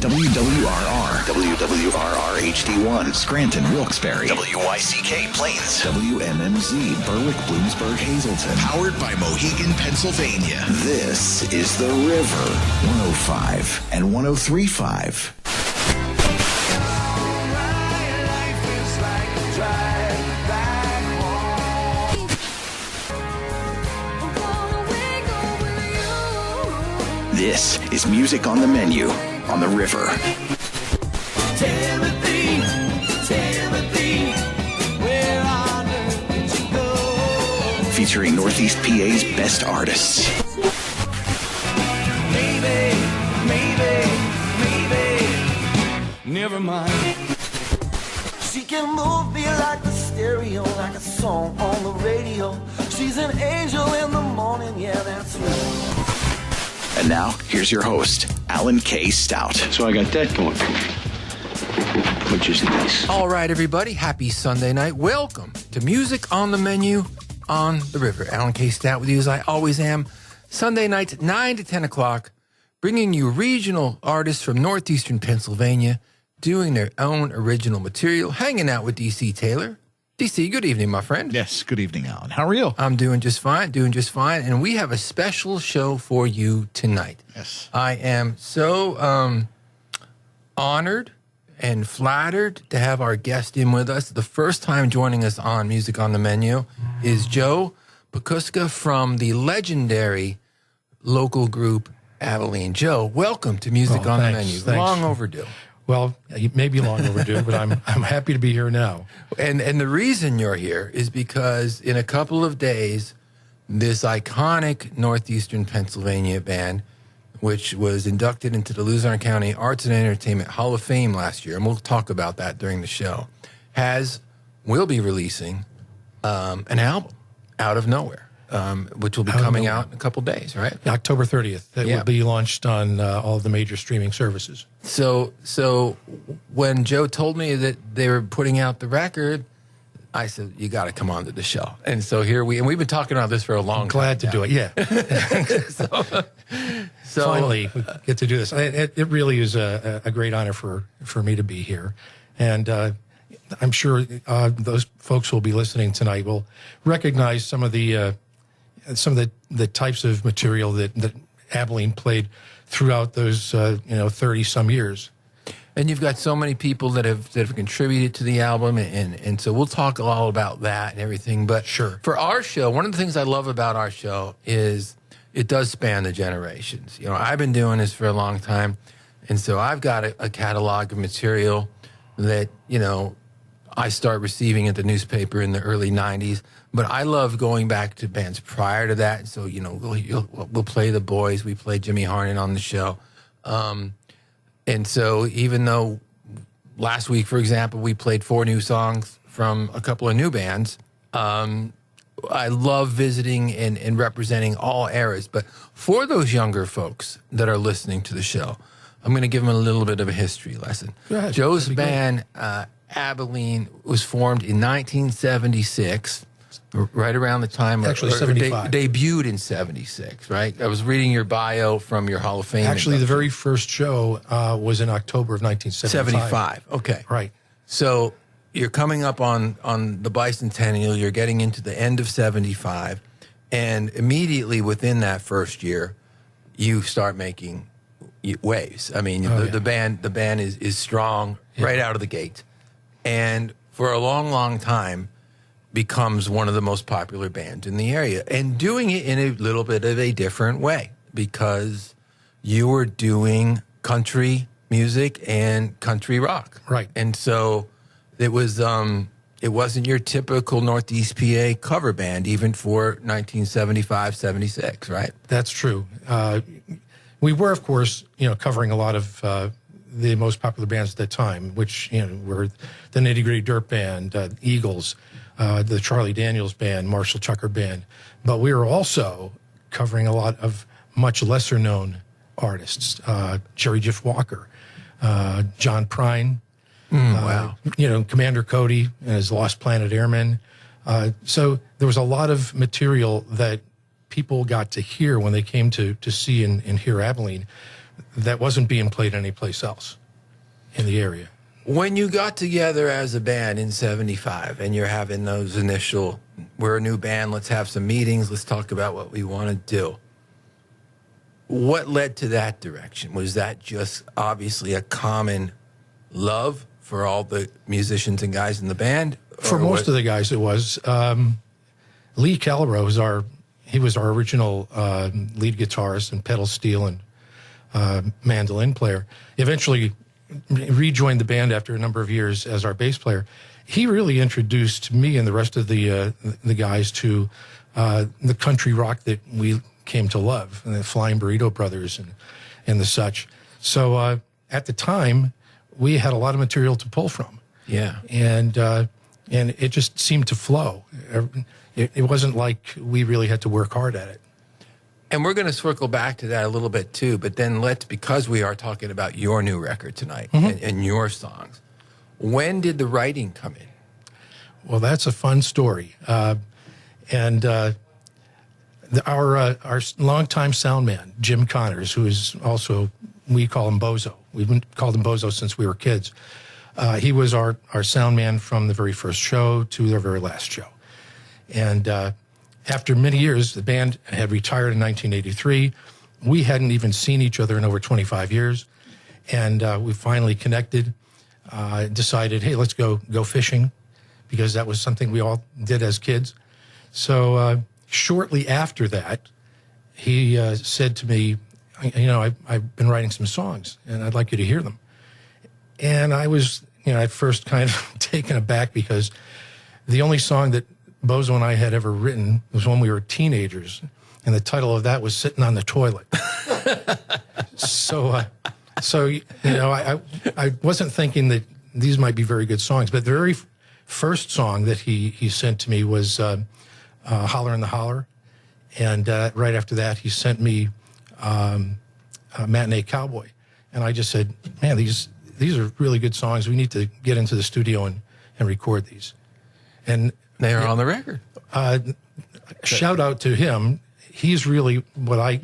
WWRR, WWRR HD1, Scranton, Wilkes-Barre, WYCK Plains, WMMZ, Berwick, Bloomsburg, Hazleton. Powered by Mohegan, Pennsylvania. This is The River, 105 and 103.5. This is Music on the Menu on The River. Timothy, where on earth did you go? Featuring Northeast PA's best artists. Maybe, never mind. She can move me like the stereo, like a song on the radio. She's an angel in the morning, yeah, that's right. And now, here's your host, Alan K. Stout. So I got that going for me, which is nice. All right, everybody. Happy Sunday night. Welcome to Music on the Menu on The River. Alan K. Stout with you as I always am. Sunday nights, 9 to 10 o'clock, bringing you regional artists from northeastern Pennsylvania doing their own original material, hanging out with D.C. Taylor. DC, good evening, my friend. Yes, good evening, Alan. How are you? I'm doing just fine, and we have a special show for you tonight. Yes. I am so honored and flattered to have our guest in with us. The first time joining us on Music on the Menu is Joe Pakuska from the legendary local group Abilene. Joe, welcome to Music on the Menu. Thanks. Long overdue. Well, it may be long overdue, but I'm happy to be here now. And the reason you're here is because in a couple of days, this iconic Northeastern Pennsylvania band, which was inducted into the Luzerne County Arts and Entertainment Hall of Fame last year, and we'll talk about that during the show, will be releasing an album out of nowhere. Which will be coming out in a couple days, right? October 30th. It will be launched on all of the major streaming services. So when Joe told me that they were putting out the record, I said, you got to come on to the show. And so here we've been talking about this for a long time. Glad to do it, yeah. so finally, we get to do this. It really is a great honor for me to be here. And I'm sure those folks who will be listening tonight will recognize some of the types of material that Abilene played throughout those 30 some years. And you've got so many people that have contributed to the album, and so we'll talk all about that and everything. But sure, for our show, one of the things I love about our show is it does span the generations. You know, I've been doing this for a long time, and so I've got a catalog of material that I start receiving at the newspaper in the early 90s. But I love going back to bands prior to that. So, we'll play The Boys. We played Jimmy Harnan on the show. And so even though last week, for example, we played 4 new songs from a couple of new bands, I love visiting and representing all eras. But for those younger folks that are listening to the show, I'm going to give them a little bit of a history lesson. Go ahead. Joe's band, Abilene, was formed in 1976. Right around the time, actually 75. Debuted in 76, right? I was reading your bio from your Hall of Fame. Actually, the very first show was in October of 1975. Okay. Right. So you're coming up on the bicentennial, you're getting into the end of 75, and immediately within that first year, you start making waves. I mean, the band is strong right out of the gate. And for a long, long time, becomes one of the most popular bands in the area, and doing it in a little bit of a different way because you were doing country music and country rock. Right. And so it was it wasn't your typical Northeast PA cover band even for 1975, 76, right? That's true. We were, of course, covering a lot of the most popular bands at that time, which were the Nitty Gritty Dirt Band, Eagles, the Charlie Daniels Band, Marshall Tucker Band. But we were also covering a lot of much lesser known artists, Jerry Jiff Walker, John Prine, wow. Commander Cody and his Lost Planet Airmen. So there was a lot of material that people got to hear when they came to see and hear Abilene that wasn't being played anyplace else in the area. When you got together as a band in 75 and you're having those initial, we're a new band, let's have some meetings, let's talk about what we want to do. What led to that direction? Was that just obviously a common love for all the musicians and guys in the band? For most of the guys, it was. Lee Calabro was our original lead guitarist and pedal steel and mandolin player. Eventually rejoined the band after a number of years as our bass player. He really introduced me and the rest of the guys to the country rock that we came to love, and the Flying Burrito Brothers and the such. So at the time, we had a lot of material to pull from. Yeah. And it just seemed to flow. It wasn't like we really had to work hard at it. And we're going to circle back to that a little bit too, but then because we are talking about your new record tonight and your songs, when did the writing come in? Well, that's a fun story. Our longtime sound man, Jim Connors, who is also, we call him Bozo. We've been called him Bozo since we were kids. He was our sound man from the very first show to their very last show. And after many years, the band had retired in 1983. We hadn't even seen each other in over 25 years. And we finally connected, decided, hey, let's go fishing, because that was something we all did as kids. So shortly after that, he said to me, I've been writing some songs, and I'd like you to hear them. And I was, at first kind of taken aback, because the only song that Bozo and I had ever written was when we were teenagers, and the title of that was "Sitting on the Toilet." So I wasn't thinking that these might be very good songs, but the very first song that he sent to me was "Holler in the Holler," and right after that he sent me "Matinee Cowboy," and I just said, "Man, these are really good songs. We need to get into the studio and record these." And they are on the record. Shout out to him. He's really what I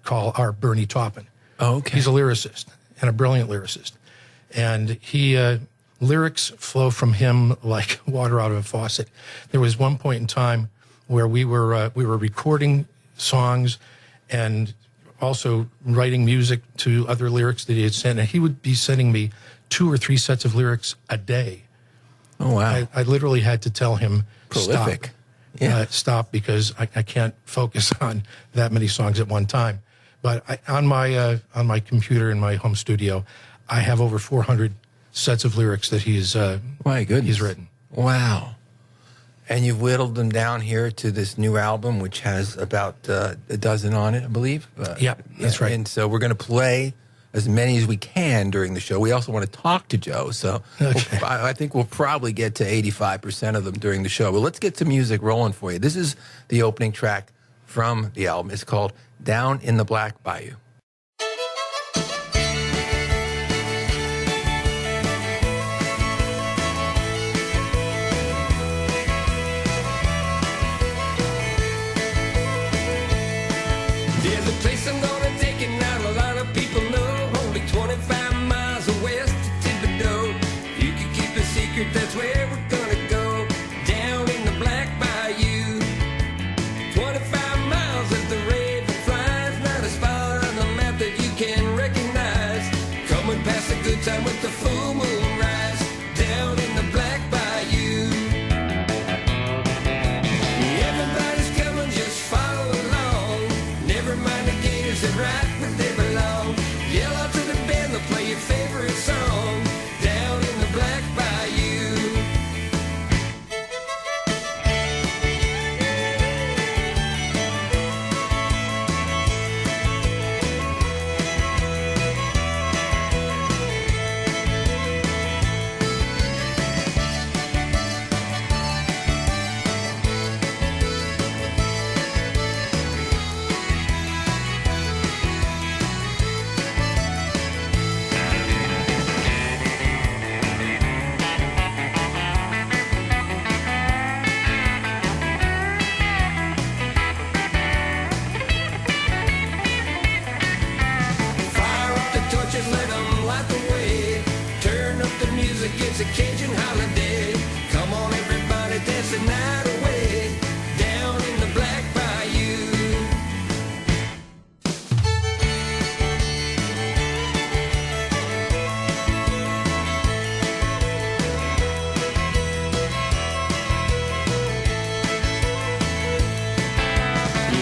call our Bernie Taupin. Oh, okay. He's a lyricist and a brilliant lyricist. And lyrics flow from him like water out of a faucet. There was one point in time where we were recording songs and also writing music to other lyrics that he had sent. And he would be sending me 2 or 3 sets of lyrics a day. Oh, wow. I literally had to tell him, prolific. Stop, because I can't focus on that many songs at one time. But on my computer in my home studio, I have over 400 sets of lyrics that my goodness, he's written. Wow. And you've whittled them down here to this new album, which has about a dozen on it, I believe. Yeah, that's right. And so we're going to play as many as we can during the show. We also want to talk to Joe, so okay. I think we'll probably get to 85% of them during the show. But let's get some music rolling for you. This is the opening track from the album. It's called Down in the Black Bayou. There's a place I'm gonna take it now, a lot of people know. Only 25 miles west of Thibodeau. You can keep a secret, that's where we're gonna go. Down in the Black Bayou. 25 miles as the raven flies, not as far on the map that you can recognize. Coming past a good time with the full moon rise. Down in the Black Bayou. Everybody's coming, just follow along. Never mind the gators that right where they belong. Yell out to the band, they'll play your favorite song. Down in the Black Bayou. begins a Cajun holiday. Come on, everybody, dance the night away. Down in the Black Bayou.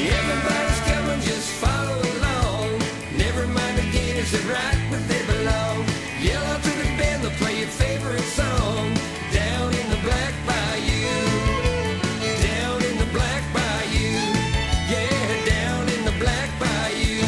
Everybody's coming, just follow along. Never mind the gate, is it right where they belong? Yell out to the band, they'll play your favorite song. Down in the Black Bayou. Down in the Black Bayou. Yeah, down in the Black Bayou.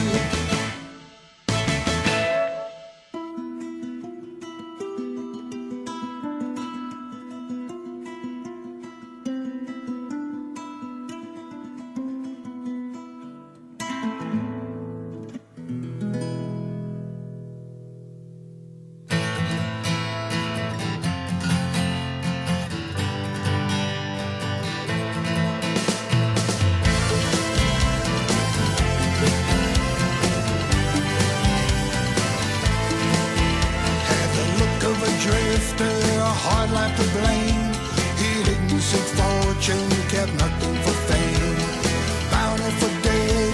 Had the look of a drifter, a hard life to blame. He didn't seek fortune, kept nothing for fame. Bounty for dead,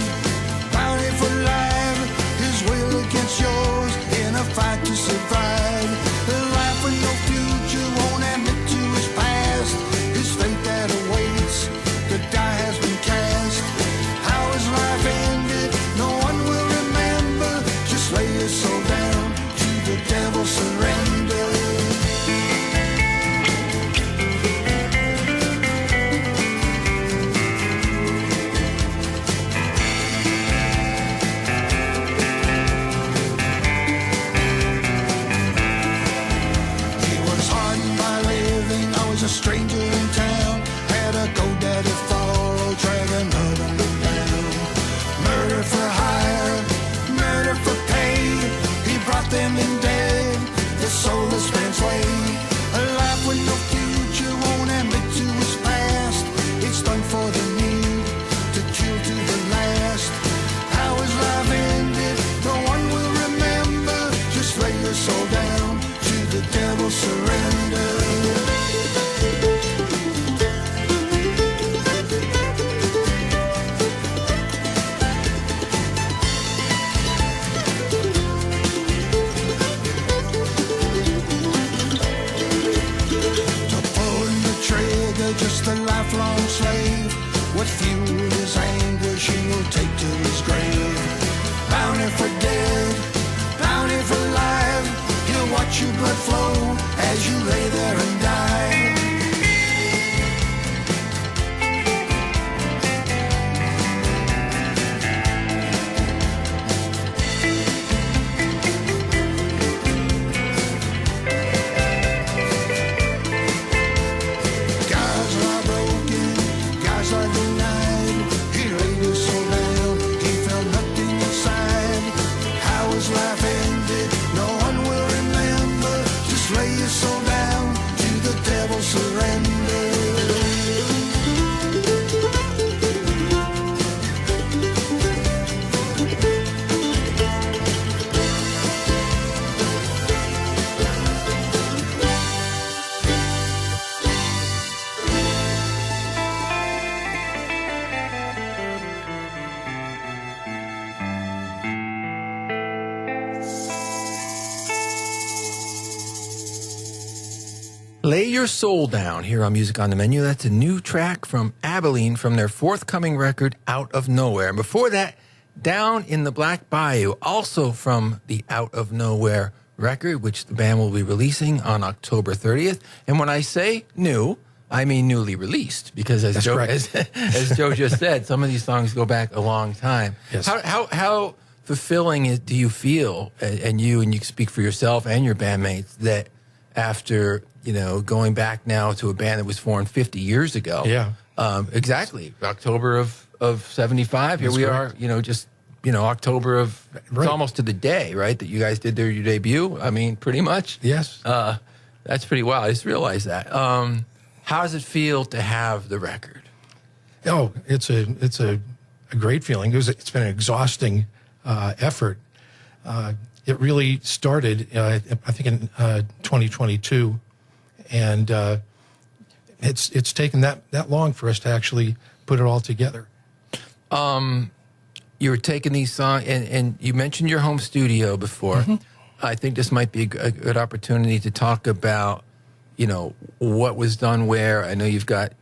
bounty for life. His will against yours in a fight to survive. A life with no future, won't admit to his past. His fate that awaits, the die has been cast. How his life ended, no one will remember. Just lay your soul down to the devil, surrender. He was hardened by living, always a stranger in town. Had a go-daddy follow, dragging her down. Murder for hire, murder for pay. He brought them in dead, the soulless man's way. A life with no future, won't admit to his past. It's done for the need to kill to the last. How his life ended, no one will remember. Just lay your soul down to the devil, surrender. To pulling the trigger, just a lifelong slave. What fueled his anguish, he will take to his grave. Bounty for dead, bounty for life. He'll watch your blood flow as you lay there and die. Guys are broken, guys are denied. He laid his soul down, he felt nothing inside. How his life ended, no one will remember. Just lay your soul down to the devil, surrender. Lay Your Soul Down here on Music on the Menu. That's a new track from Abilene from their forthcoming record, Out of Nowhere. And before that, Down in the Black Bayou, also from the Out of Nowhere record, which the band will be releasing on October 30th. And when I say new, I mean newly released, because as Joe, as Joe just said, some of these songs go back a long time. Yes. How fulfilling do you feel, and you speak for yourself and your bandmates, that after, going back now to a band that was formed 50 years ago. Yeah. Exactly. October of 75. Here That's we correct. are, just, October of, Right. it's almost to the day, right, that you guys did your debut. I mean, pretty much. Yes. That's pretty wild. I just realized that. How does it feel to have the record? Oh, it's a great feeling. It's been an exhausting effort. it really started, I think, in 2022, and it's taken that long for us to actually put it all together. You were taking these songs, and you mentioned your home studio before. Mm-hmm. I think this might be a good opportunity to talk about, what was done where. I know you've got,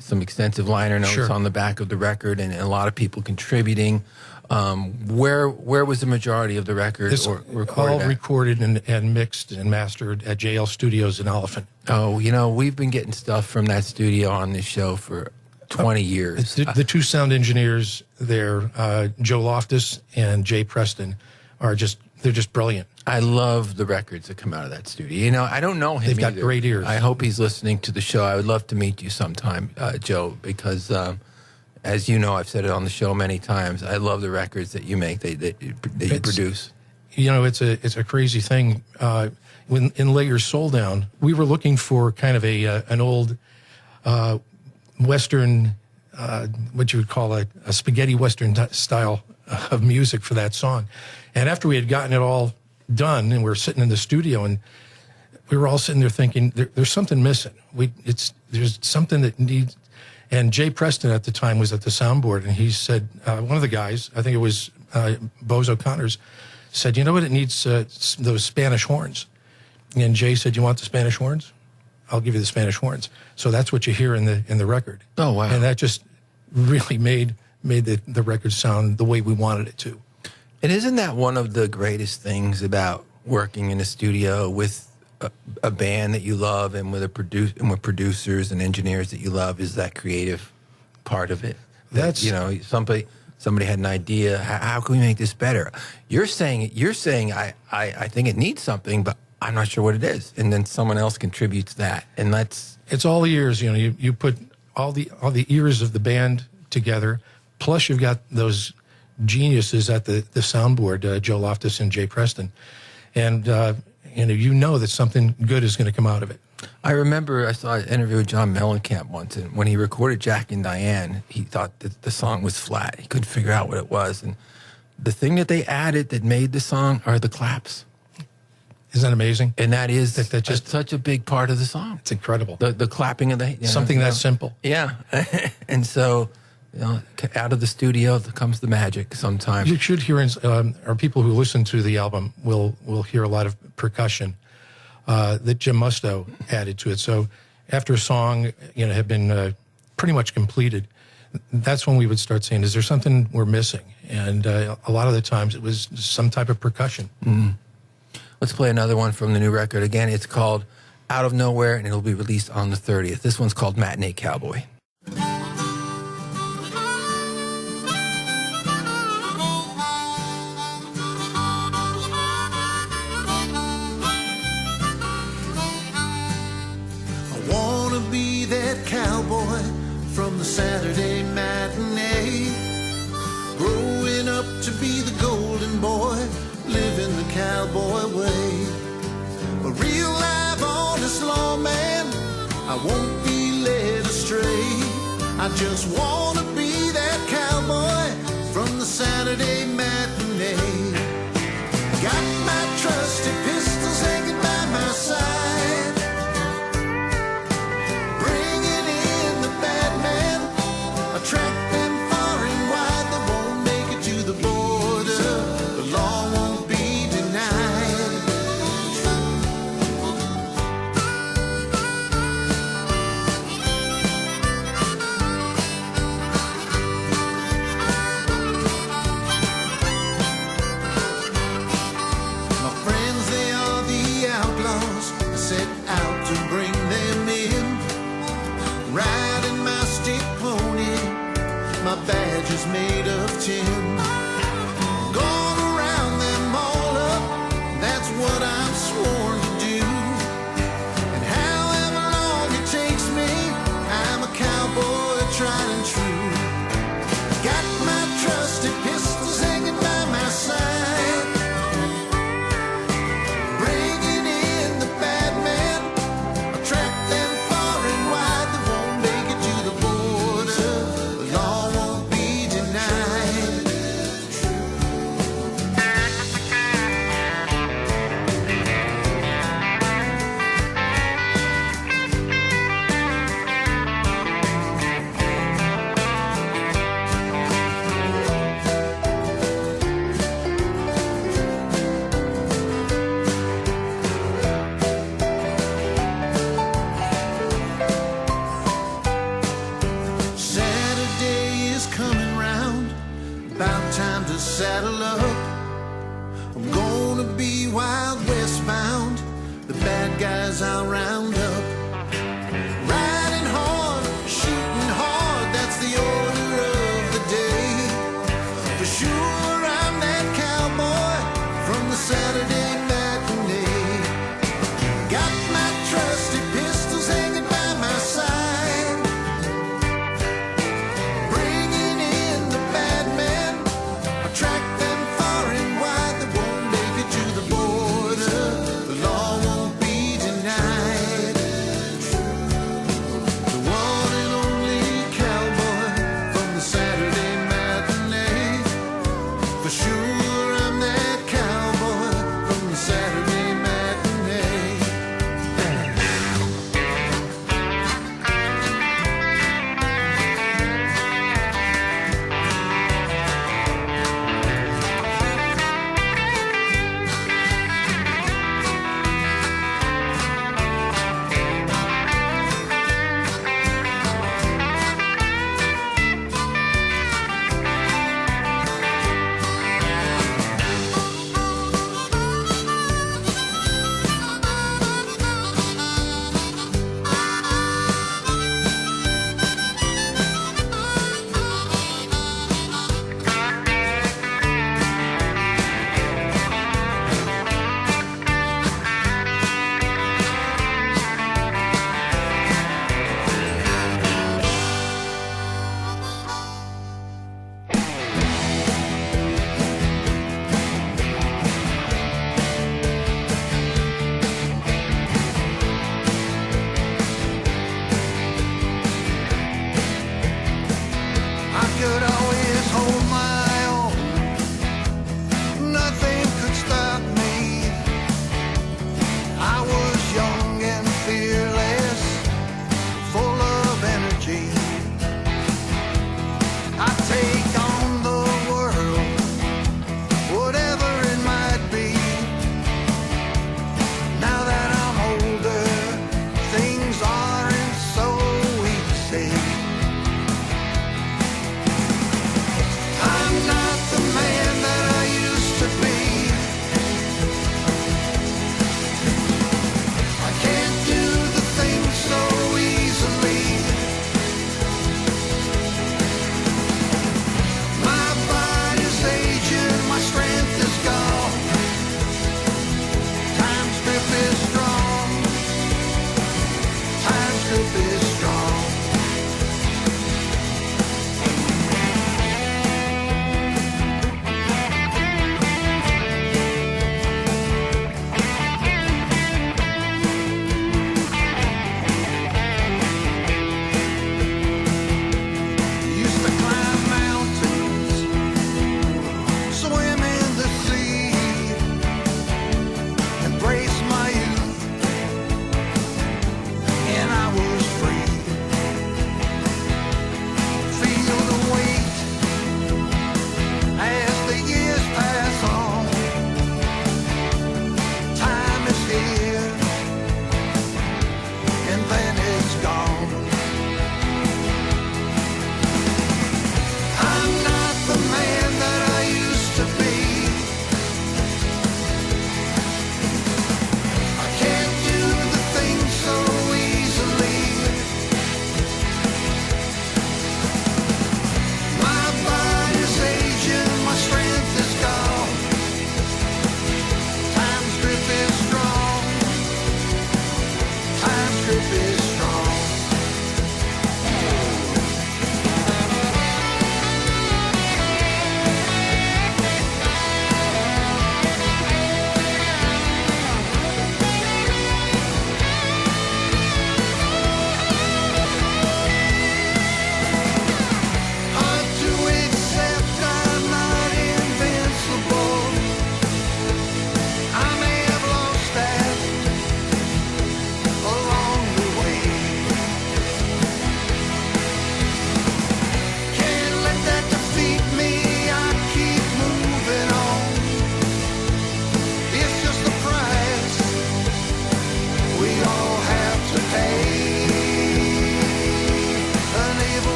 some extensive liner notes Sure. on the back of the record, and a lot of people contributing. Where was the majority of the record It's recorded all at? recorded and mixed and mastered at JL Studios in Elephant. Oh, we've been getting stuff from that studio on this show for 20 years. The two sound engineers there, Joe Loftus and Jay Preston, they're just brilliant. I love the records that come out of that studio. I don't know him They've got either. great ears. I hope he's listening to the show. I would love to meet you sometime, Joe, because as you know, I've said it on the show many times, I love the records that you make, that you produce. It's a crazy thing. When in Lay Your Soul Down, we were looking for kind of an old Western, what you would call a spaghetti Western style of music for that song. And after we had gotten it all done, and we were sitting in the studio, and we were all sitting there thinking, there's something missing. There's something that needs. And Jay Preston at the time was at the soundboard, and he said, one of the guys, I think it was Bose O'Connor's, said, you know what, it needs those Spanish horns. And Jay said, you want the Spanish horns? I'll give you the Spanish horns. So that's what you hear in the record. Oh, wow. And that just really made the record sound the way we wanted it to. And isn't that one of the greatest things about working in a studio with a band that you love and with producers and engineers that you love, is that creative part of it? That's somebody had an idea. How can we make this better? You're saying I think it needs something, but I'm not sure what it is. And then someone else contributes that, and it's all the ears. You put all the ears of the band together, plus you've got those geniuses at the soundboard, Joe Loftus and Jay Preston, and that something good is going to come out of it. I remember I saw an interview with John Mellencamp once, and when he recorded Jack and Diane, he thought that the song was flat. He couldn't figure out what it was, and the thing that they added that made the song are the claps. Isn't that amazing? And that is that just such a big part of the song. It's incredible. The clapping of the something that simple. Yeah, and so out of the studio comes the magic. Sometimes you should hear, or people who listen to the album will hear a lot of percussion that Jim Musto added to it. So after a song had been pretty much completed, that's when we would start saying, "Is there something we're missing?" And a lot of the times it was some type of percussion. Mm-hmm. Let's play another one from the new record. Again, it's called Out of Nowhere, and it'll be released on the 30th. This one's called Matinee Cowboy. I wanna be that cowboy from the Saturday matinee, growing up to be the golden boy, living the cowboy way. A real live honest lawman, I won't be led astray. I just wanna be that cowboy from the Saturday matinee. Got my trusty pistols hanging by my side, bringing in the bad man, attract them far and wide. They won't make it to the border, the law won't be denied. My friends, they are the outlaws, set out to bring them in. Riding my stick pony, my badge is made of tin. Gonna round them all up, that's what I'm sworn to do. And however long it takes me, I'm a cowboy tried and true. Got my trusty pistols hanging by my side, bringing in the bad men, attract them far and wide. They won't make it to the border, the law won't be denied.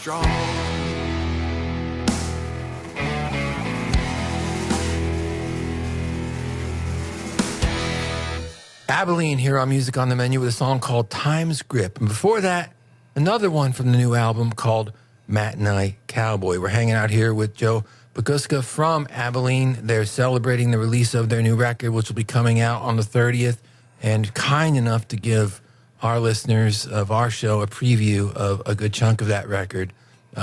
strong. Abilene here on Music on the Menu with a song called Time's Grip. And before that, another one from the new album called Matinee Cowboy. We're hanging out here with Joe Baguska from Abilene. They're celebrating the release of their new record, which will be coming out on the 30th, and kind enough to give our listeners of our show a preview of a good chunk of that record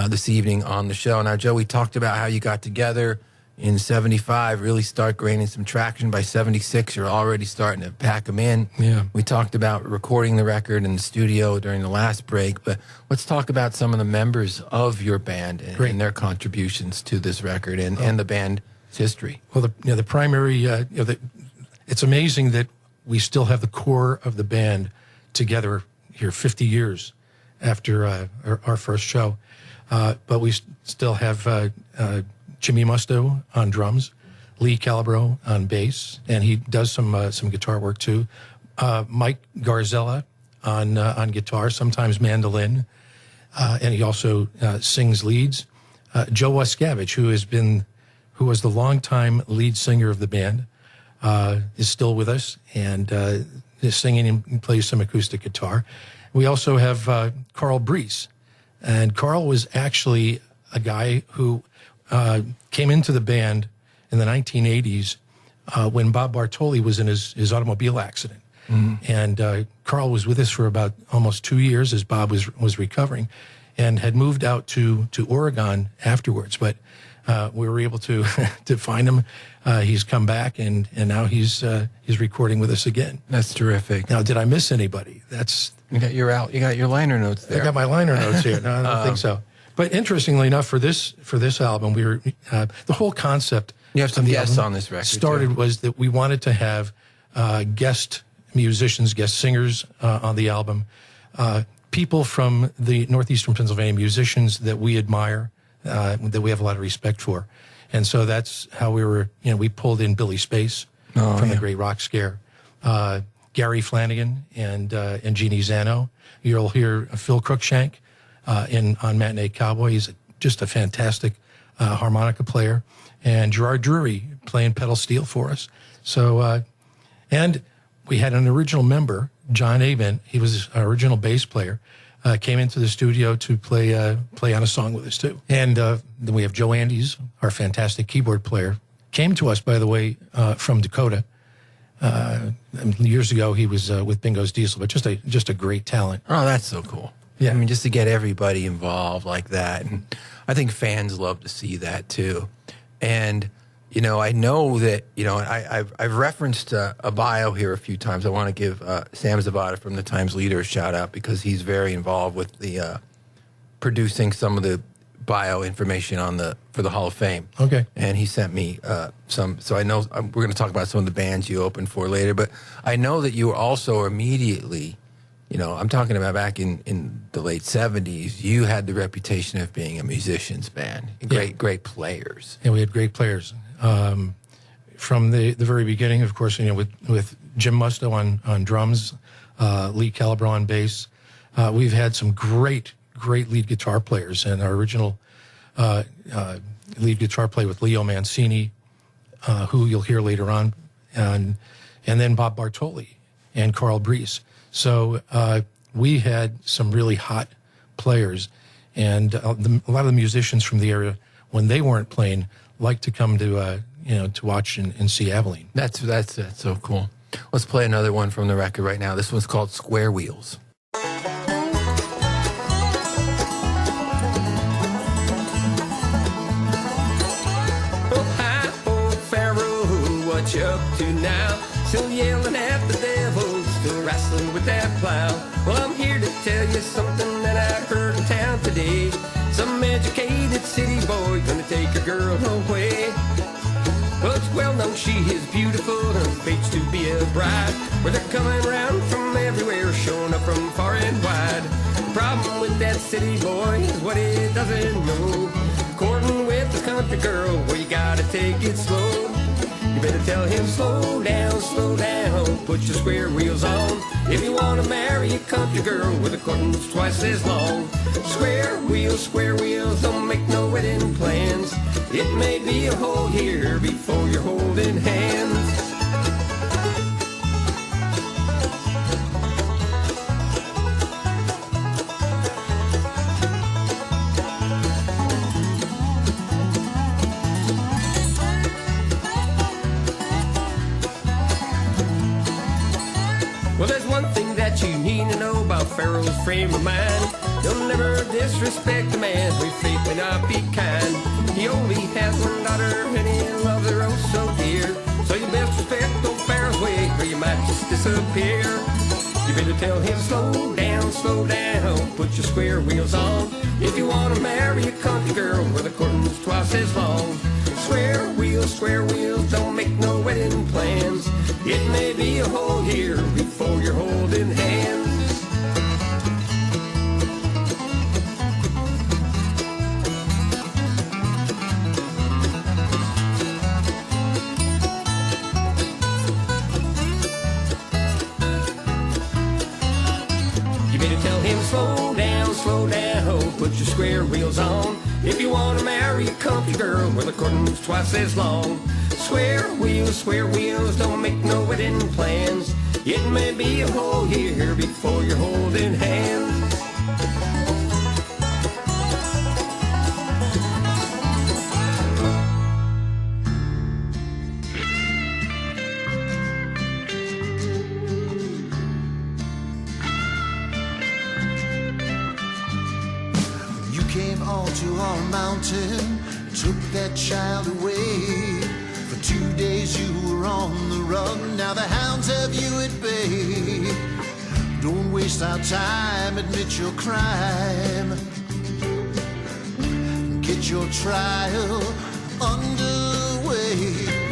this evening on the show. Now, Joe, we talked about how you got together in 75, really start gaining some traction. By 76, you're already starting to pack them in. Yeah. We talked about recording the record in the studio during the last break, but let's talk about some of the members of your band and their contributions to this record and the band's history. Well, the primary, it's amazing that we still have the core of the band together here 50 years after our first show. But we still have Jimmy Musto on drums, Lee Calabro on bass, and he does some guitar work too. Mike Garzella on guitar, sometimes mandolin, and he also sings leads. Joe Waskevich, who was the longtime lead singer of the band, is still with us and is singing and plays some acoustic guitar. We also have Carl Brees, and Carl was actually a guy who came into the band in the 1980s when Bob Bartoli was in his automobile accident. Mm-hmm. And Carl was with us for about almost 2 years as Bob was recovering and had moved out to Oregon afterwards. But we were able to to find him. He's come back, and now he's recording with us again. That's terrific. Now, did I miss anybody? You got your liner notes there. I got my liner notes here. No, I don't think so. But interestingly enough, for this album, we were the whole concept. You have some guests on this record. Started was that we wanted to have guest musicians, guest singers on the album, people from the northeastern Pennsylvania, musicians that we admire, that we have a lot of respect for, and so that's how we were. We pulled in Billy Space from the Great Rock Scare, Gary Flanagan, and Jeannie Zano. You'll hear Phil Cruikshank on Matinee Cowboy. He's just a fantastic harmonica player, and Gerard Drury playing pedal steel for us. So, and we had an original member, John Abent. He was our original bass player. Came into the studio to play on a song with us too. And then we have Joe Andes, our fantastic keyboard player. Came to us, by the way, from Dakota. Years ago, he was with Bingo's Diesel, but just a great talent. Oh, that's so cool. Yeah. I mean, just to get everybody involved like that. And I think fans love to see that too. And, I know that, I've referenced a bio here a few times. I want to give Sam Zavada from the Times Leader a shout out because he's very involved with the producing some of the bio information for the Hall of Fame. Okay. And he sent me some. So I know we're going to talk about some of the bands you opened for later, but I know that you were also immediately, I'm talking about back in the late 70s, you had the reputation of being a musician's band. Great players. Yeah, we had great players. From the very beginning, of course, with Jim Musto on drums, Lee Calabro on bass. We've had some great lead guitar players, and our original lead guitar player with Leo Mancini, who you'll hear later on, and then Bob Bartoli and Carl Brees. So we had some really hot players, and a lot of the musicians from the area, when they weren't playing, liked to come to watch and see Abilene. That's so cool. Let's play another one from the record right now. This one's called Square Wheels. What you up to now? Still yelling at the devil, still wrestling with that plow. Well, I'm here to tell you something that I heard in town today. Some educated city boy gonna take a girl away. Well, it's well known she is beautiful and fates to be a bride. Where they're coming around from everywhere, showing up from far and wide. The problem with that city boy is what he doesn't know. Courting with a country girl, well, you gotta take it slow. You better tell him, slow down, put your square wheels on. If you want to marry a country girl with a courting's twice as long. Square wheels don't make no wedding plans. It may be a whole year before you're holding hands. Well, there's one thing that you need to know about Pharaoh's frame of mind. He'll never disrespect a man whose faith may not be kind. He only has one daughter and he loves her oh so dear. So you best respect old Pharaoh's way or you might just disappear. You better tell him slow down, put your square wheels on. If you want to marry a country girl where the courting's twice as long. Square wheels don't make no wedding plans. It may be a whole year before you're holding hands. You better tell him slow down, put your square wheels on. If you want to marry a country girl where the courting's twice as long. Square wheels don't make no wedding plans. It may be a whole year before you're holding hands. You came onto our mountain, took that child away. For 2 days you were on the run, now the hounds have you at bay. Don't waste our time, admit your crime. Get your trial underway.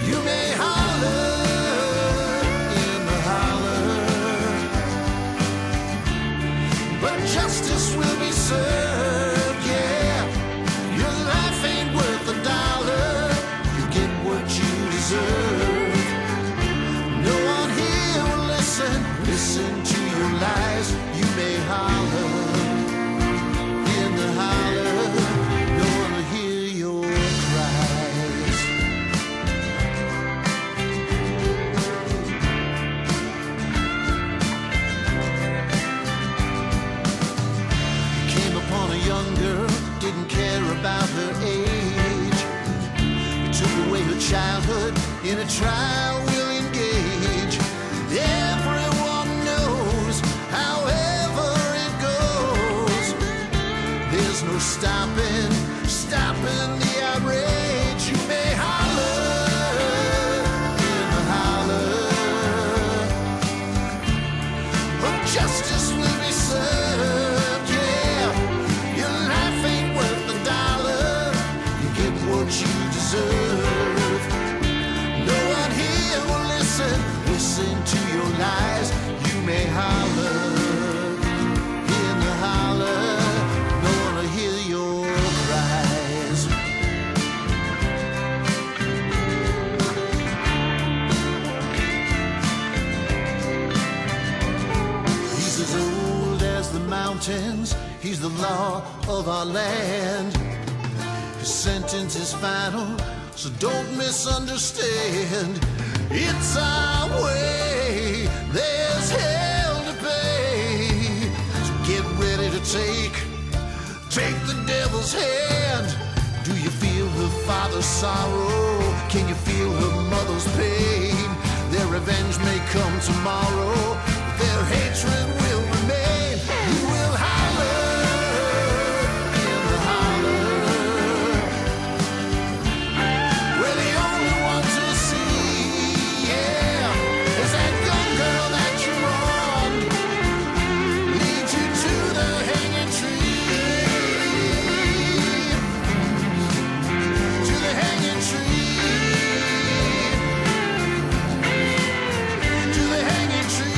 You may holler in the holler, but justice will be served, yeah. Your life ain't worth a dollar. You get what you deserve. No one here will listen to your lies. You may holler in the holler. No one will hear your cries. Came upon a young girl, didn't care about her age. Took away her childhood, in a trial we'll engage. Everyone knows, however it goes, there's no stopping the outrage. You may holler in the holler, but justice will be served, yeah. Your life ain't worth a dollar. You get what you deserve. No one here will listen to your lies. You may holler in the holler. No one will hear your cries. He's as old as the mountains. He's the law of our land. His sentence is final, so don't misunderstand. It's our way, there's hell to pay. So get ready to take the devil's hand. Do you feel her father's sorrow? Can you feel her mother's pain? Their revenge may come tomorrow, but their hatred will remain. You will holler in the holler. We're the only ones who see, yeah, is that young girl that you wronged leads you to the hanging tree, to the hanging tree, to the hanging tree, to the hanging tree.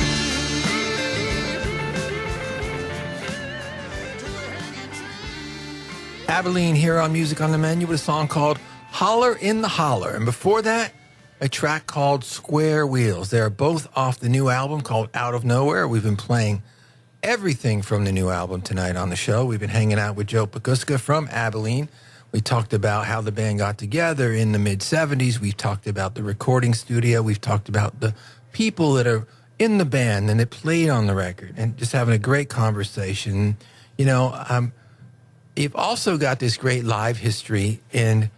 Abilene here on Music on the Menu with a song called Holler in the Holler. And before that, a track called Square Wheels. They're both off the new album called Out of Nowhere. We've been playing everything from the new album tonight on the show. We've been hanging out with Joe Pakuska from Abilene. We talked about how the band got together in the mid-'70s. We've talked about the recording studio. We've talked about the people that are in the band and that played on the record, and just having a great conversation. You've also got this great live history, and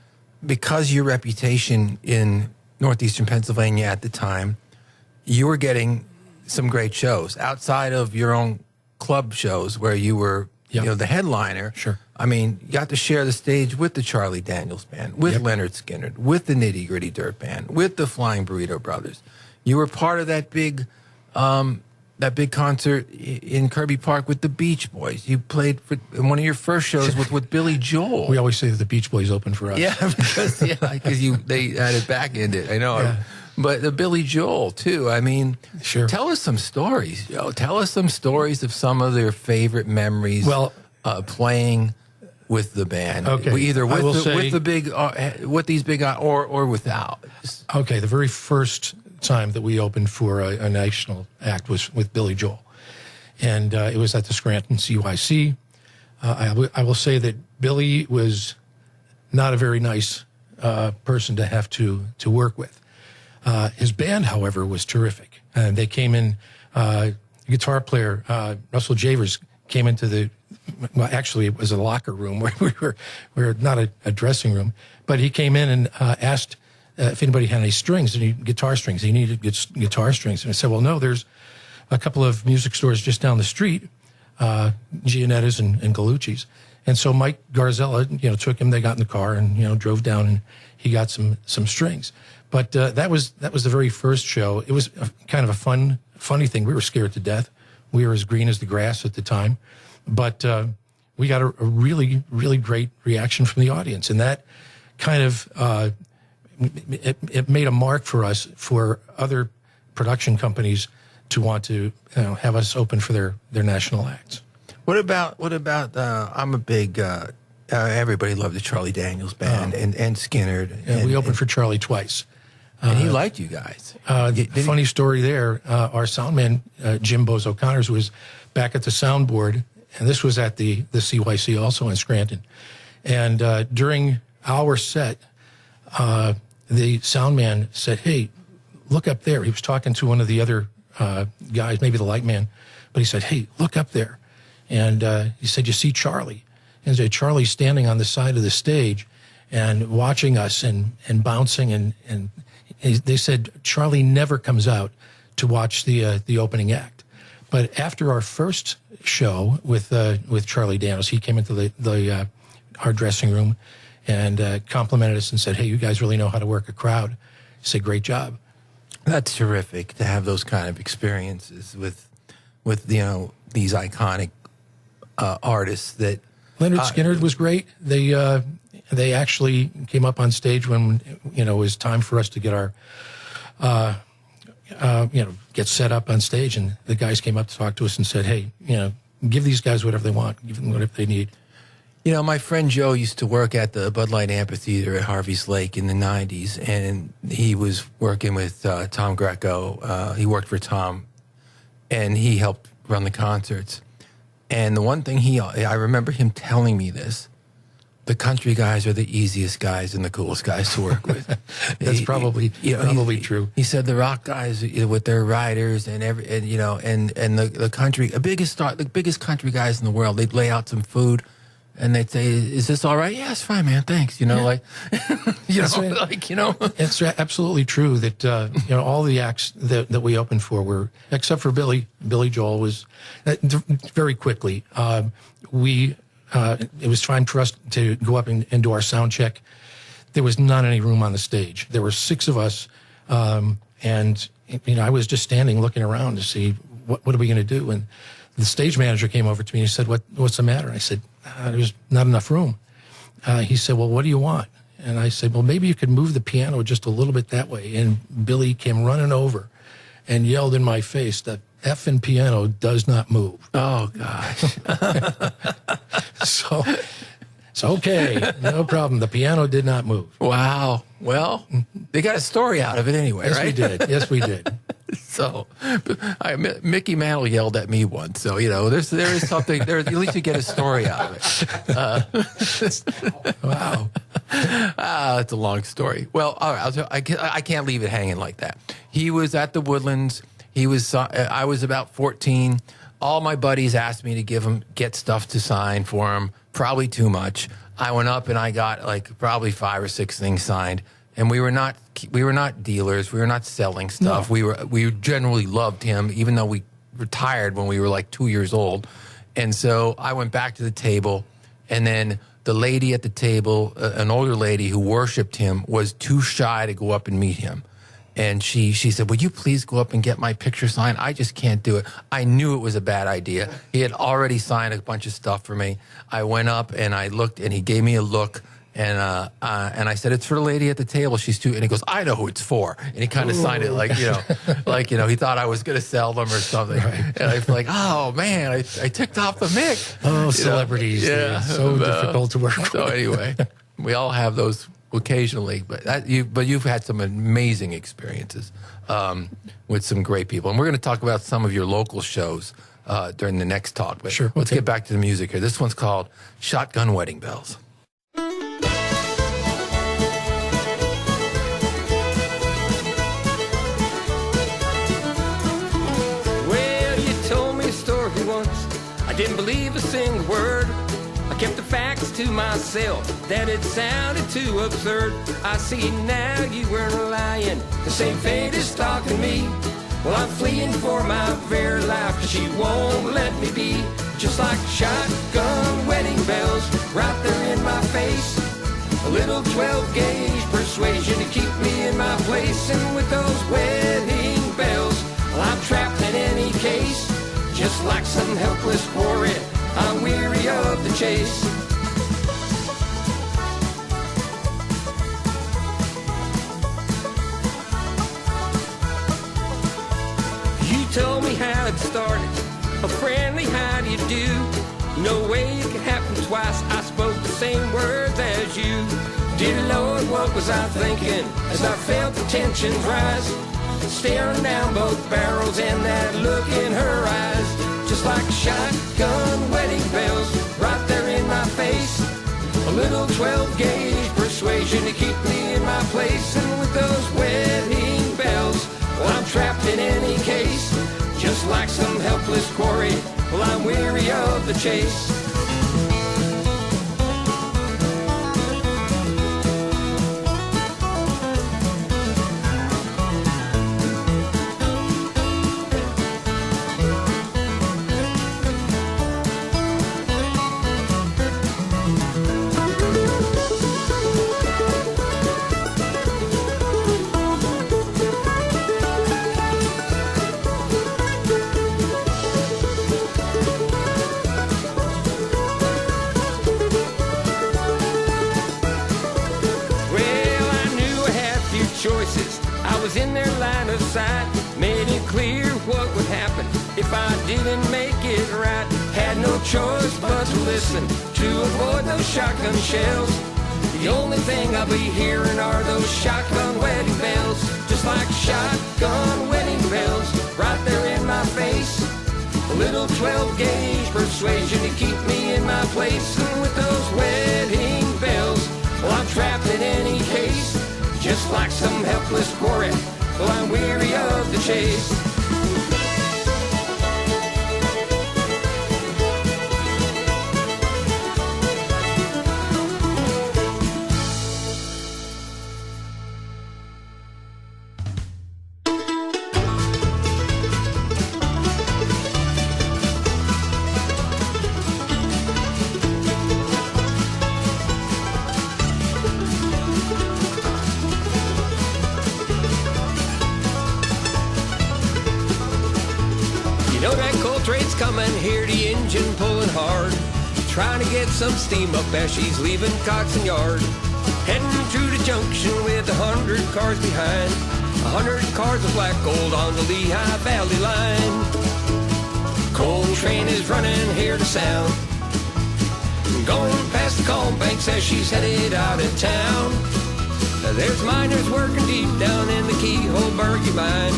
because your reputation in northeastern Pennsylvania at the time, you were getting some great shows outside of your own club shows where you were, the headliner. Sure. I mean, you got to share the stage with the Charlie Daniels Band, with Leonard Skinner, with the Nitty Gritty Dirt Band, with the Flying Burrito Brothers. You were part of that big concert in Kirby Park with the Beach Boys. You played in one of your first shows with Billy Joel. We always say that the Beach Boys opened for us. Yeah, because they had it back ended. I know. Yeah. But the Billy Joel too. I mean, sure. Tell us some stories. Tell us some stories of some of their favorite memories. Well, playing with the band. Okay. Either with these big or without. Okay. The very first time that we opened for a national act was with Billy Joel, and it was at the Scranton CYC. I will say that Billy was not a very nice person to have to work with. His band, however, was terrific, and they came in. Guitar player Russell Javers came into actually it was a locker room where we were not a dressing room, but he came in and asked if anybody had any strings, any guitar strings. He needed guitar strings. And I said, well, no, there's a couple of music stores just down the street, Giannetta's and Gallucci's. And so Mike Garzella, took him, they got in the car and, drove down and he got some strings. But that was the very first show. It was kind of a funny thing. We were scared to death. We were as green as the grass at the time. But we got a really, really great reaction from the audience. And that kind of... It made a mark for us, for other production companies to want to have us open for their national acts. What about I'm a big everybody loved the Charlie Daniels Band and Skinner. And we opened for Charlie twice. And he liked you guys. Funny story there. Our sound man, Jim Bose O'Connors, was back at the soundboard, and this was at the CYC also in Scranton. And during our set, the sound man said, hey, look up there. He was talking to one of the other guys, maybe the light man, but he said, hey, look up there. And he said, you see Charlie? And he said, Charlie's standing on the side of the stage and watching us and bouncing. And they said, Charlie never comes out to watch the opening act. But after our first show with Charlie Daniels, he came into our dressing room and complimented us and said, hey, you guys really know how to work a crowd. He said, great job. That's terrific to have those kind of experiences with these iconic artists. That Leonard Skinner was great. They actually came up on stage when it was time for us to get our get set up on stage, and the guys came up to talk to us and said, hey, give these guys whatever they want, give them whatever they need. My friend Joe used to work at the Bud Light Amphitheater at Harvey's Lake in the 90s, and he was working with Tom Greco. He worked for Tom, and he helped run the concerts. And the one thing I remember him telling me this, the country guys are the easiest guys and the coolest guys to work with. That's probably true. He said the rock guys with their riders and the country, the biggest country guys in the world, they'd lay out some food. And they'd say, "Is this all right?" "Yeah, it's fine, man. Thanks." It's absolutely true that all the acts that we opened for were, except for Billy Joel, was very quickly. It was time for us to go up and do our sound check. There was not any room on the stage. There were 6 of us, and I was just standing looking around to see what are we going to do. And the stage manager came over to me and he said, "What's the matter?" I said, "There's not enough room." He said, "Well, what do you want?" And I said, "Well, maybe you could move the piano just a little bit that way." And Billy came running over and yelled in my face, "The effing piano does not move." Oh, gosh. So okay, no problem. The piano did not move. Wow. Well, they got a story out of it anyway, yes, right? Yes, we did. So, Mickey Mantle yelled at me once. So there is something there. At least you get a story out of it. Wow. It's a long story. Well, all right. I can't leave it hanging like that. He was at the Woodlands. I was about 14. All my buddies asked me to get stuff to sign for him. Probably too much. I went up and I got like probably 5 or 6 things signed. And we were not dealers. We were not selling stuff. No. We generally loved him, even though we retired when we were like 2 years old. And so I went back to the table, and then the lady at the table, an older lady who worshipped him, was too shy to go up and meet him. And she said, "Would you please go up and get my picture signed? I just can't do it." I knew it was a bad idea. He had already signed a bunch of stuff for me. I went up and I looked, and he gave me a look. And I said, "It's for the lady at the table. She's too." And he goes, "I know who it's for." And he kind of signed it like he thought I was going to sell them or something. Right. And I was like, "Oh man, I ticked off the Mick." Oh, celebrities! Yeah, so difficult to work with. So anyway, we all have those occasionally, but you've had some amazing experiences with some great people, and we're going to talk about some of your local shows during the next talk. But sure, let's get back to the music here. This one's called "Shotgun Wedding Bells." Didn't believe a single word. I kept the facts to myself, that it sounded too absurd. I see now you weren't lying. The same fate is stalking me. Well, I'm fleeing for my very life, 'cause she won't let me be. Just like shotgun wedding bells right there in my face. A little 12-gauge persuasion to keep me in my place. And with those wedding bells, well, I'm trapped in any case. Just like some helpless quarry, I'm weary of the chase. You told me how it started, a friendly how do you do. No way it could happen twice, I spoke the same words as you. Dear Lord, what was I thinking as I felt the tensions rise? Staring down both barrels and that look in her eyes. Just like shotgun wedding bells right there in my face. A little 12-gauge persuasion to keep me in my place. And with those wedding bells, well, I'm trapped in any case. Just like some helpless quarry, well, I'm weary of the chase. In their line of sight, made it clear what would happen if I didn't make it right. Had no choice but to listen to avoid those shotgun shells. The only thing I'll be hearing are those shotgun wedding bells. Just like shotgun wedding bells right there in my face. A little 12-gauge persuasion to keep me in my place. And with those wedding bells, well, I'm trapped in any case. Just like some helpless quarry, well, I'm weary of the chase. Coming here, the engine pulling hard, trying to get some steam up as she's leaving Coxon Yard. Heading through the junction with 100 cars behind, 100 cars of black gold on the Lehigh Valley line. Coal train is running here to sound, going past the Calm Banks as she's headed out of town. There's miners working deep down in the Keyhole Bergie mine.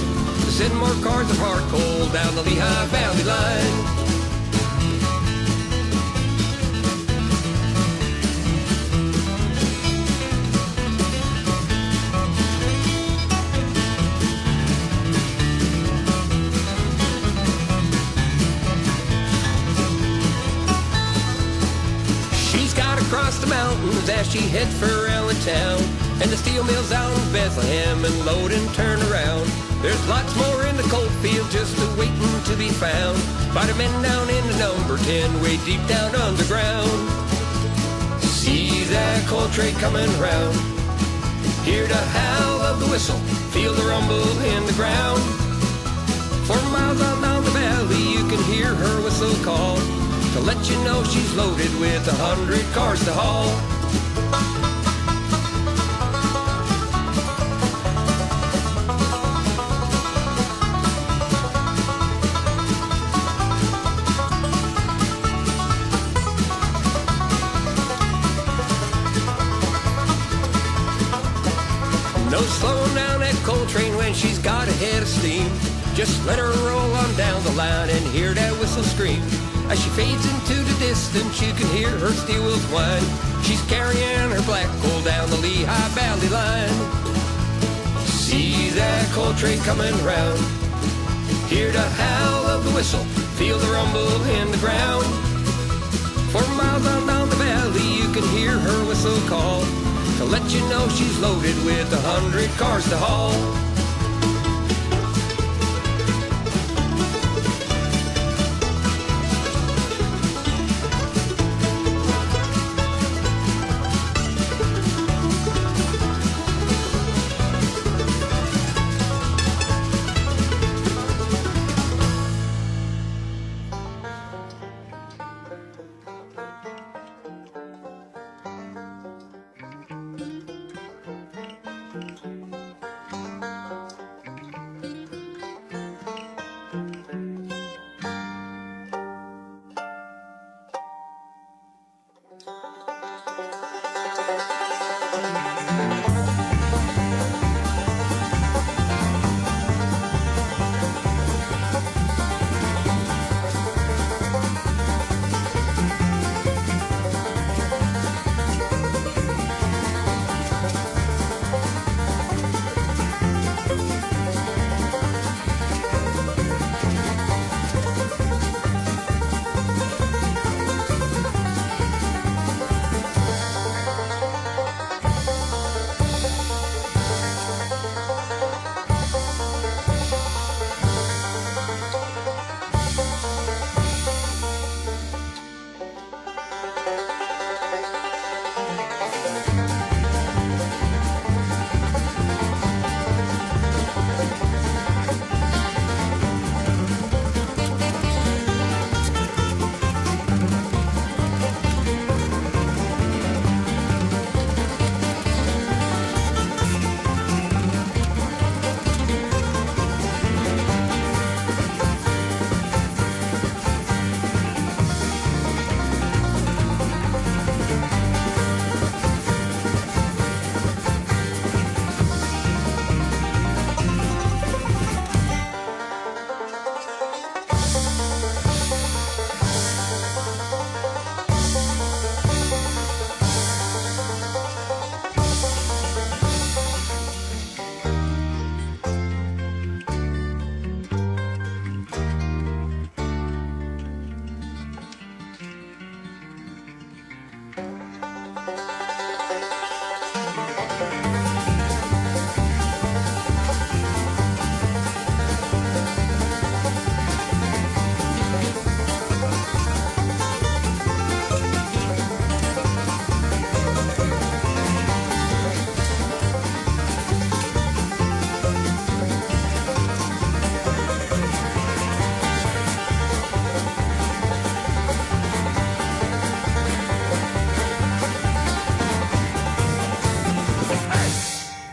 to send more cars of hard coal down the Lehigh Valley line. Across the mountains as she heads for Allentown, and the steel mills out in Bethlehem and load and turn around. There's lots more in the coal field just waiting to be found by the men down in the number 10 way deep down underground. See that coal train coming round, hear the howl of the whistle, feel the rumble in the ground. 4 miles on down the valley you can hear her whistle call to let you know she's loaded with 100 cars to haul. No slowing down that coal train when she's got a head of steam. Just let her roll on down the line and hear that whistle scream. As she fades into the distance, you can hear her steel wheels whine. She's carrying her black coal down the Lehigh Valley line. See that coal train coming round, hear the howl of the whistle, feel the rumble in the ground. 4 miles on down the valley, you can hear her whistle call to let you know she's loaded with 100 cars to haul.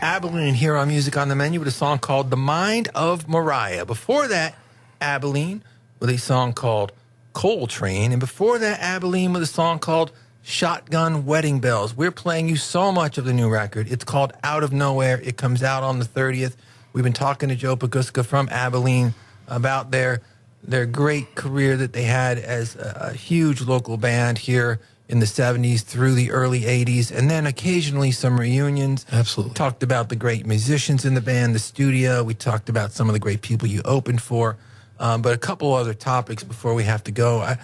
Abilene here on Music on the Menu with a song called The Mind of Mariah. Before that, Abilene with a song called Coal Train. And before that, Abilene with a song called Shotgun Wedding Bells. We're playing you so much of the new record. It's called Out of Nowhere. It comes out on the 30th. We've been talking to Joe Paguska from Abilene about their great career that they had as a huge local band here in the 70s through the early 80s, and then occasionally some reunions. Absolutely. Talked about the great musicians in the band, the studio. We talked about some of the great people you opened for. But a couple other topics before we have to go.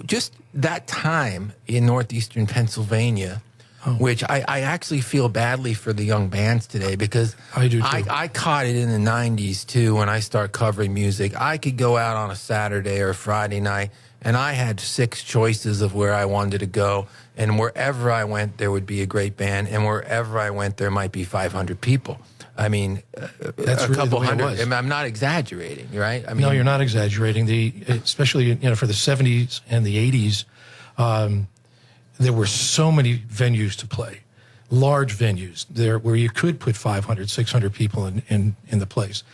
Just that time in northeastern Pennsylvania, which I actually feel badly for the young bands today, because I do too. I caught it in the 90s too when I started covering music. I could go out on a Saturday or a Friday night, and I had 6 choices of where I wanted to go. And wherever I went, there would be a great band. And wherever I went, there might be 500 people. I mean, That's a really couple the way it hundred. was. I mean, I'm not exaggerating, right? I mean, No, you're not exaggerating. Especially for the 70s and the 80s, there were so many venues to play, large venues there where you could put 500, 600 people in the place,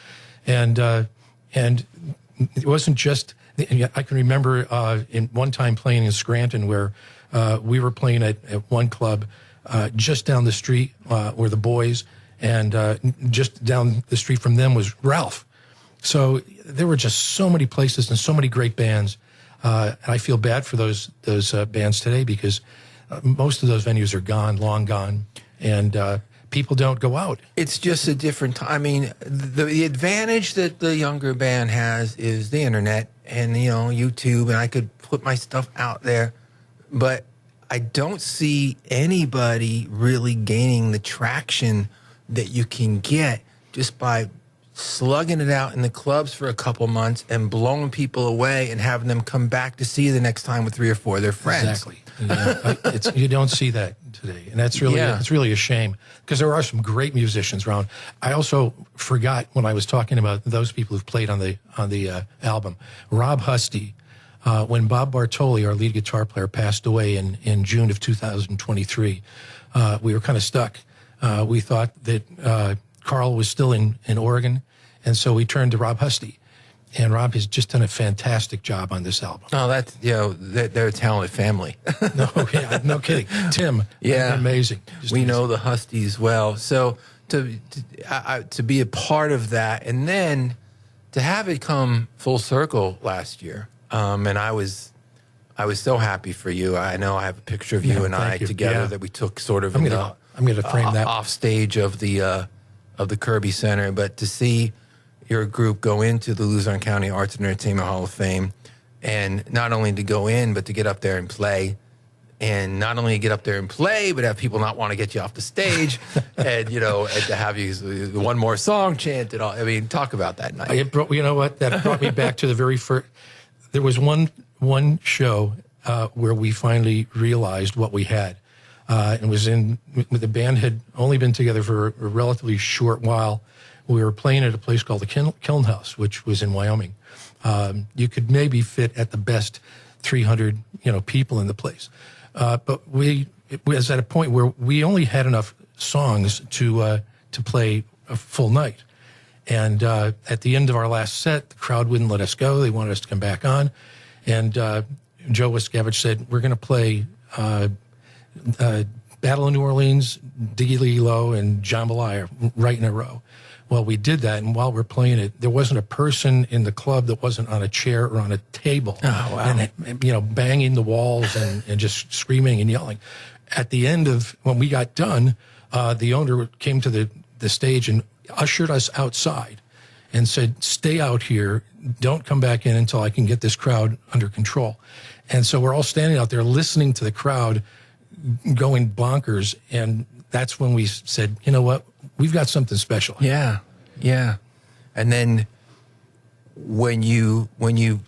and it wasn't just. I can remember in one time playing in Scranton where we were playing at one club just down the street were the Boys, and just down the street from them was Ralph. So there were just so many places and so many great bands. And I feel bad for those bands today, because most of those venues are gone, long gone, and people don't go out. it's just a different time. I mean, the advantage that the younger band has is the internet and YouTube, and I could put my stuff out there, but I don't see anybody really gaining the traction that you can get just by slugging it out in the clubs for a couple months and blowing people away and having them come back to see you the next time with 3 or 4 of their friends. Exactly. You don't see that today, and that's really it's really a shame, because there are some great musicians around. I also forgot when I was talking about those people who've played on the album. Rob Husty, when Bob Bartoli, our lead guitar player, passed away in June of 2023, we were kind of stuck. We thought that Carl was still in Oregon, and so we turned to Rob Husty. And Rob has just done a fantastic job on this album. Oh, that's, they're a talented family. No kidding. Tim, amazing. Just we amazing. know the Husties well. So to be a part of that, and then to have it come full circle last year, and I was so happy for you. I know I have a picture of you and I together that we took sort of I'm gonna frame that off stage of the Kirby Center, but to see your group go into the Luzerne County Arts and Entertainment Hall of Fame, and not only to go in, but to get up there and play, and not only get up there and play, but have people not want to get you off the stage, and and to have you one more song chanted. I mean, talk about that night. You know what? That brought me back to the very first. There was one show where we finally realized what we had. It was the band had only been together for a relatively short while. We were playing at a place called the Kiln House, which was in Wyoming. You could maybe fit at the best 300, people in the place. But it was at a point where we only had enough songs to play a full night. And at the end of our last set, the crowd wouldn't let us go. They wanted us to come back on. And Joe Wiskevich said, we're going to play Battle of New Orleans, Diggy Lee Low, and Jambalaya right in a row. Well, we did that, and while we're playing it, there wasn't a person in the club that wasn't on a chair or on a table. Oh, wow. And banging the walls and just screaming and yelling. At the end of, when we got done, the owner came to the stage and ushered us outside and said, stay out here, don't come back in until I can get this crowd under control. And so we're all standing out there listening to the crowd going bonkers, and that's when we said, you know what, we've got something special. Yeah. And then when you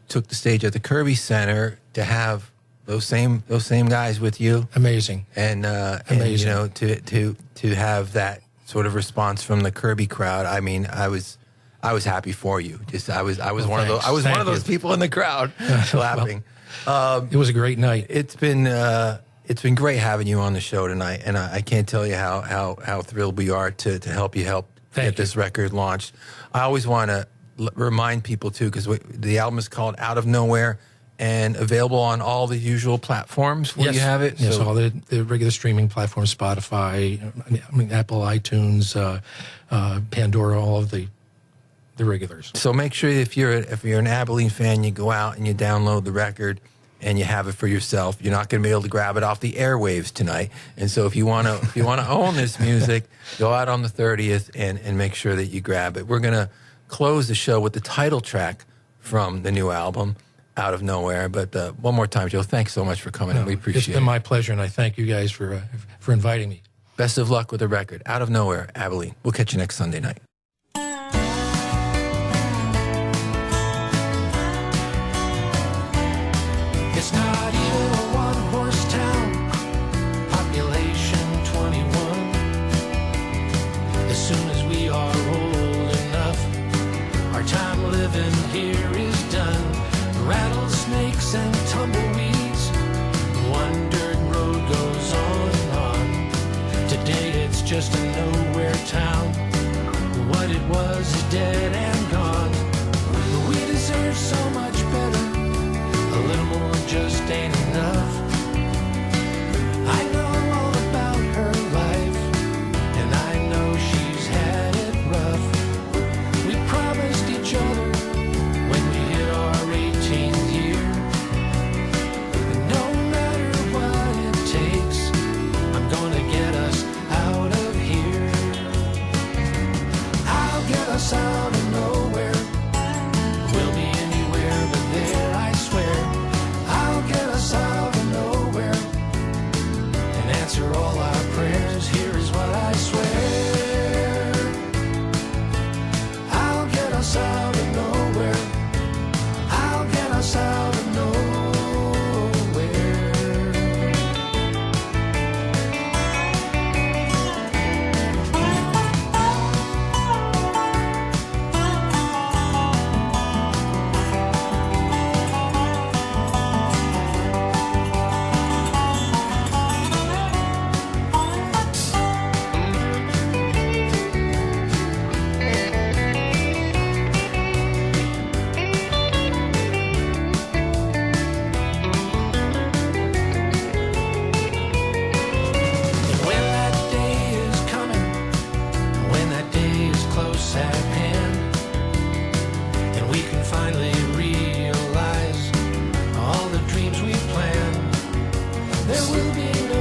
took the stage at the Kirby Center, to have those same guys with you, Amazing. and Amazing. to have that sort of response from the Kirby crowd. I mean, I was happy for you. I was one of those. I was one of those people in the crowd clapping. It was a great night. It's been great having you on the show tonight, and I can't tell you how thrilled we are to help get this record launched. I always want to remind people too, because the album is called Out of Nowhere, and available on all the usual platforms where you have it. Yes, So all the regular streaming platforms, Spotify, Apple, iTunes, Pandora, all of the regulars. So make sure if you're an Abilene fan, you go out and you download the record and you have it for yourself. You're not going to be able to grab it off the airwaves tonight. And so if you want to own this music, go out on the 30th and make sure that you grab it. We're going to close the show with the title track from the new album, Out of Nowhere. But one more time, Joe, thanks so much for coming in. We appreciate it. It's been my pleasure, and I thank you guys for inviting me. Best of luck with the record, Out of Nowhere, Abilene. We'll catch you next Sunday night. It's not even a one-horse town, population 21. As soon as we are old enough, our time living here is done. Rattlesnakes and tumbleweeds, one dirt road goes on and on. Today it's just a nowhere town. What it was is dead and gone. We deserve so much better. A little more just ain't enough. I know all about her life, and I know she's had it rough. We promised each other when we hit our 18th year, no matter what it takes, I'm gonna get us out of here. I'll get us out of nowhere. We'll be anywhere but there, I swear. I'll get us out of nowhere and answer all our prayers. Here is what I swear. I'll get us out of nowhere. I'll get us out of nowhere. And when that day is coming, when that day is close at hand, and we can finally realize all the dreams we planned, there will be no